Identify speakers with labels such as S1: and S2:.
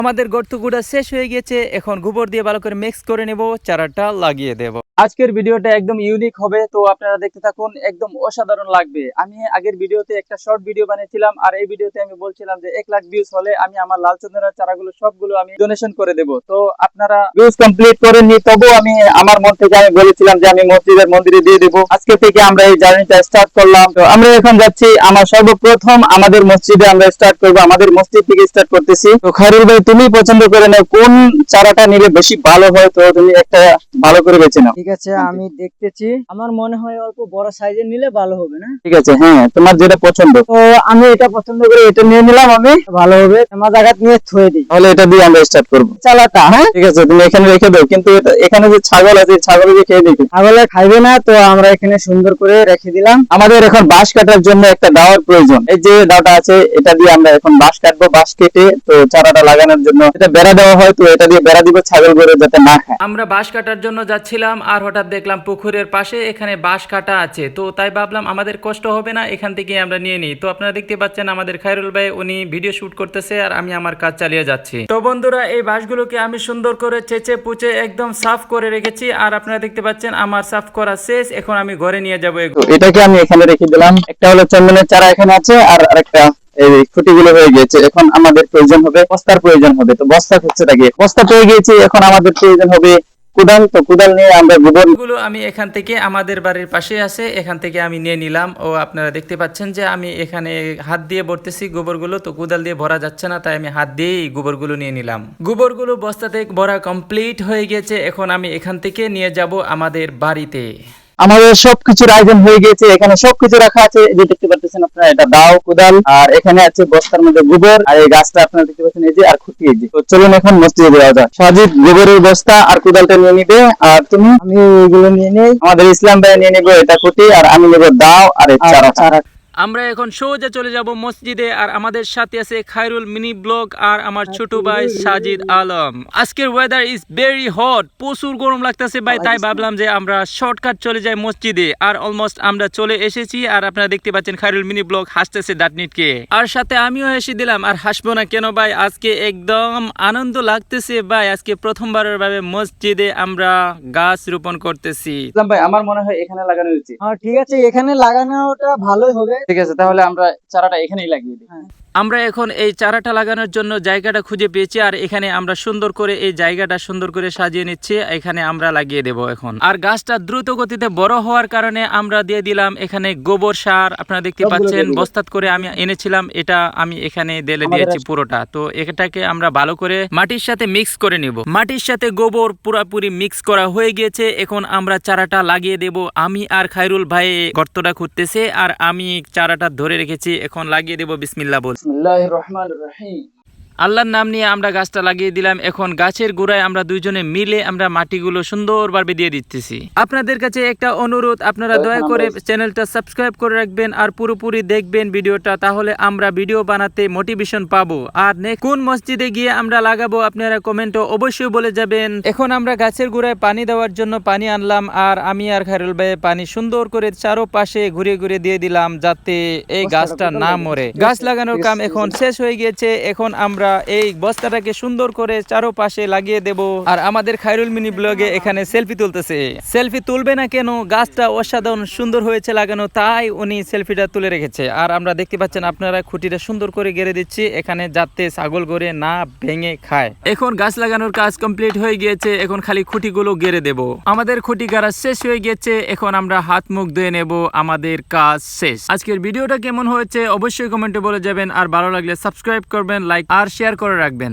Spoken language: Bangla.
S1: আমাদের গর্তগুড়া শেষ হয়ে গেছে, এখন গোবর দিয়ে ভালো করে মিক্স করে নেব, চারাটা লাগিয়ে দেব। আজকের ভিডিওটা একদম ইউনিক হবে, তো আপনারা দেখতে থাকুন, একদম অসাধারণ লাগবে। আমি আগের ভিডিওতে একটা শর্ট ভিডিও বানিয়েছিলাম, আর এই ভিডিওতে আমি বলছিলাম যে 1 লাখ ভিউজ হলে আমি আমার লাল চন্দনের চারাগুলো সবগুলো আমি ডোনেশন করে দেব। তো আপনারা ভিউজ কমপ্লিট করেননি, তবুও আমি আমার মন থেকে আমি বলেছিলাম যে আমি মন্দিরে দিয়ে দেবো। আজকে থেকে আমরা এই জার্নিটা স্টার্ট করলাম। তো আমরা এখন যাচ্ছি, আমার সর্বপ্রথম আমাদের মসজিদে আমরা স্টার্ট করবো, আমাদের মসজিদ থেকে স্টার্ট করতেছি। তো খায়রুল ভাই, তুমি পছন্দ করে নাও কোন চারাটা নিলে বেশি ভালো হয়, তো তুমি একটা ভালো করে বেছে নাও।
S2: ঠিক আছে, আমি দেখতেছি। আমার মনে হয় অল্প বড় সাইজের নিলে ভালো হবে না?
S1: ঠিক আছে, হ্যাঁ, তোমার যেটা পছন্দ।
S2: তো আমি এটা পছন্দ করে এটা নিয়ে নিলাম, আমি ভালো হবে। আমার জায়গা নিয়ে থুয়ে দিই,
S1: তাহলে এটা দিয়ে আমরা স্টার্ট করবো
S2: চালাটা। হ্যাঁ,
S1: ঠিক আছে, তুমি এখানে রেখে দাও, কিন্তু এখানে যে ছাগল আছে, ছাগলকে খেয়ে দিবে।
S2: ছাগলে খাইবে না, তো আমরা এখানে সুন্দর করে রেখে দিলাম।
S1: আমাদের এখন বাঁশ কাটার জন্য একটা দাওয়ার প্রয়োজন। এই যে দাওটা আছে, এটা দিয়ে আমরা এখন বাঁশ কাটবো। বাঁশ কেটে তো চারাটা লাগানোর জন্য এটা বেড়া দেওয়া হয়, তো এটা দিয়ে বেড়া দিব ছাগল গরু যাতে না খায়। আমরা বাঁশ কাটার জন্য যাচ্ছিলাম, আর হঠাৎ দেখলাম পুকুরের পাশে এখানে বাঁশ কাটা আছে, তো তাই ভাবলাম আমাদের কষ্ট হবে না, এখান থেকে আমরা নিয়ে নিই। তো আপনারা দেখতে পাচ্ছেন আমাদের খায়রুল ভাই উনি ভিডিও শুট করতেছে, আর আমি আমার কাজ চালিয়ে যাচ্ছি। তো বন্ধুরা, এই বাঁশগুলোকে আমি সুন্দর করে চেঁচে পুচে একদম সাফ করে রেখেছি, আর আপনারা দেখতে পাচ্ছেন আমার সাফ করা শেষ। এখন আমি ঘরে নিয়ে যাবো। এটাকে আমি এখানে রেখে দিলাম। একটা হলো চন্দনের চারা এখানে আছে, আর আরেকটা এই খুঁটিগুলো হয়ে গিয়েছে। এখন আমাদের প্রয়োজন হবে বস্তার প্রয়োজন হবে। তো বস্তা খুঁজতে থাকি, বস্তা পেয়ে গিয়েছি। এখন আমাদের প্রয়োজন হবে কুদাল। তো কুদাল নিয়ে আমরা গোবরগুলো আমি এখান থেকে, আমাদের বাড়ির পাশে আছে, এখান থেকে আমি নিয়ে নিলাম। ও আপনারা দেখতে পাচ্ছেন যে আমি এখানে হাত দিয়ে ভরতেছি গোবরগুলো, তো কুদাল দিয়ে ভরা যাচ্ছে না, তাই আমি হাত দিয়েই গোবরগুলো নিয়ে নিলাম। গোবরগুলো বস্তাতে ভরা কমপ্লিট হয়ে গেছে। এখন আমি এখান থেকে নিয়ে যাব আমাদের বাড়িতে। আমাদের সবকিছুর আয়োজন হয়ে গেছে, এখানে সবকিছু রাখা আছে। এই যে দেখতে পাচ্ছেন আপনারা, এটা দাও, কুদাল, আর এখানে আছে বস্তার মধ্যে গোবর, আর এই গাছটা আপনারা দেখতে পাচ্ছেন, এই যে, আর খুঁটি। এই যে, তো চলুন এখন মসজিদে যাওয়া যাক। সাজিদ গোবরের বস্তা আর কুদালটা নিয়ে নিবে, আর তুমি?
S2: আমি এগুলো নিয়ে নেই।
S1: আমাদের ইসলাম ভাই নিয়ে নিবে এটা খুঁটি, আর আমি নেবো দাও আর এই চারা। আমরা এখন সোজা চলে যাব মসজিদে, আর আমাদের সাথে আছে খায়রুল মিনি ব্লগ আর আমার ছোট ভাই সাজিদ আলম। আজকের ওয়েদার ইজ ভেরি হট, প্রচুর গরম লাগতেছে ভাই, তাই ভাবলাম যে আমরা শর্টকাট চলে যাই মসজিদে। আর অলমোস্ট আমরা চলে এসেছি, আর আপনারা দেখতে পাচ্ছেন খায়রুল মিনি ব্লগ হাসতেছে দাঁতনিটকে, আর সাথে আমিও হেসে দিলাম। আর হাসবো না কেন ভাই, আজকে একদম আনন্দ লাগতেছে ভাই। আজকে প্রথমবারের ভাবে মসজিদে আমরা গাছ রোপণ করতেছি। ইসলাম ভাই, আমার মনে হয় এখানে লাগানো উচিত।
S2: হ্যাঁ, ঠিক আছে, এখানে লাগানোটা ভালোই হবে।
S1: ঠিক আছে, তাহলে আমরা চারাটা এখানেই লাগিয়ে দিই। আমরা এখন এই চারাটা লাগানোর জন্য জায়গাটা খুঁজে পেয়েছি, আর এখানে আমরা সুন্দর করে এই জায়গাটা সুন্দর করে সাজিয়ে নিচ্ছি। এখানে আমরা লাগিয়ে দেব এখন। আর গাছটা দ্রুত গতিতে বড় হওয়ার কারণে আমরা দিয়ে দিলাম এখানে গোবর সার। আপনারা দেখতে পাচ্ছেন বস্তাত করে আমি এনেছিলাম, এটা আমি এখানে ঢেলে দিয়েছি পুরোটা। তো এটাকে আমরা ভালো করে মাটির সাথে মিক্স করে নিব। মাটির সাথে গোবর পুরোপুরি মিক্স করা হয়ে গিয়েছে। এখন আমরা চারাটা লাগিয়ে দেব। আমি আর খায়রুল ভাই গর্তটা খুঁড়তেছে, আর আমি চারাটা ধরে রেখেছি, এখন লাগিয়ে দেব। বিসমিল্লাহ বল। বিসমিল্লাহির রহমানির রহিম। আল্লাহর নাম নিয়ে আমরা গাছটা লাগিয়ে দিলাম। এখন গাছের গোড়ায় আমরা দুইজনে মিলে আমরা মাটিগুলো সুন্দরভাবে দিয়ে দিতেছি। আপনাদের কাছে একটা অনুরোধ, আপনারা দয়া করে চ্যানেলটা সাবস্ক্রাইব করে রাখবেন, আর পুরোপুরি দেখবেন ভিডিওটা, তাহলে আমরা ভিডিও বানাতে মোটিভেশন পাবো। আর কোন মসজিদে গিয়ে আমরা লাগাবো আপনারা কমেন্টে অবশ্যই বলে যাবেন। এখন আমরা গাছের গোড়ায় পানি দেওয়ার জন্য পানি আনলাম, আর আমি আর খায়রুল ভাই পানি সুন্দর করে চারপাশে ঘুরে ঘুরে দিয়ে দিলাম, যাতে এই গাছটা না মরে। গাছ লাগানোর কাম এখন শেষ হয়ে গিয়েছে। এখন আমরা এই বস্তাটাকে সুন্দর করে চারপাশে লাগিয়ে দেব। আর আমাদের খায়রুল মিনি ব্লগে এখানে সেলফি তুলতেছে। সেলফি তুলবে না কেন, গাছটা অসাধারণ সুন্দর হয়েছে লাগানো, তাই উনি সেলফিটা তুলে রেখেছে। আর আমরা দেখতে পাচ্ছেন আপনারা খুঁটিটা সুন্দর করে গেড়ে দিচ্ছি এখানে, যাতে ছাগল গড়ে না ভেঙে খায়। এখন গাছ লাগানোর কাজ কমপ্লিট হয়ে গিয়েছে, এখন খালি খুঁটিগুলো গেড়ে দেব। আমাদের খুঁটি গাড়া শেষ হয়ে গেছে, এখন আমরা হাত মুখ ধুয়ে নেব, আমাদের কাজ শেষ। আজকের ভিডিওটা কেমন হয়েছে অবশ্যই কমেন্টে বলে যাবেন, আর ভালো লাগলে সাবস্ক্রাইব করবেন, লাইক আর শেয়ার করে রাখবেন।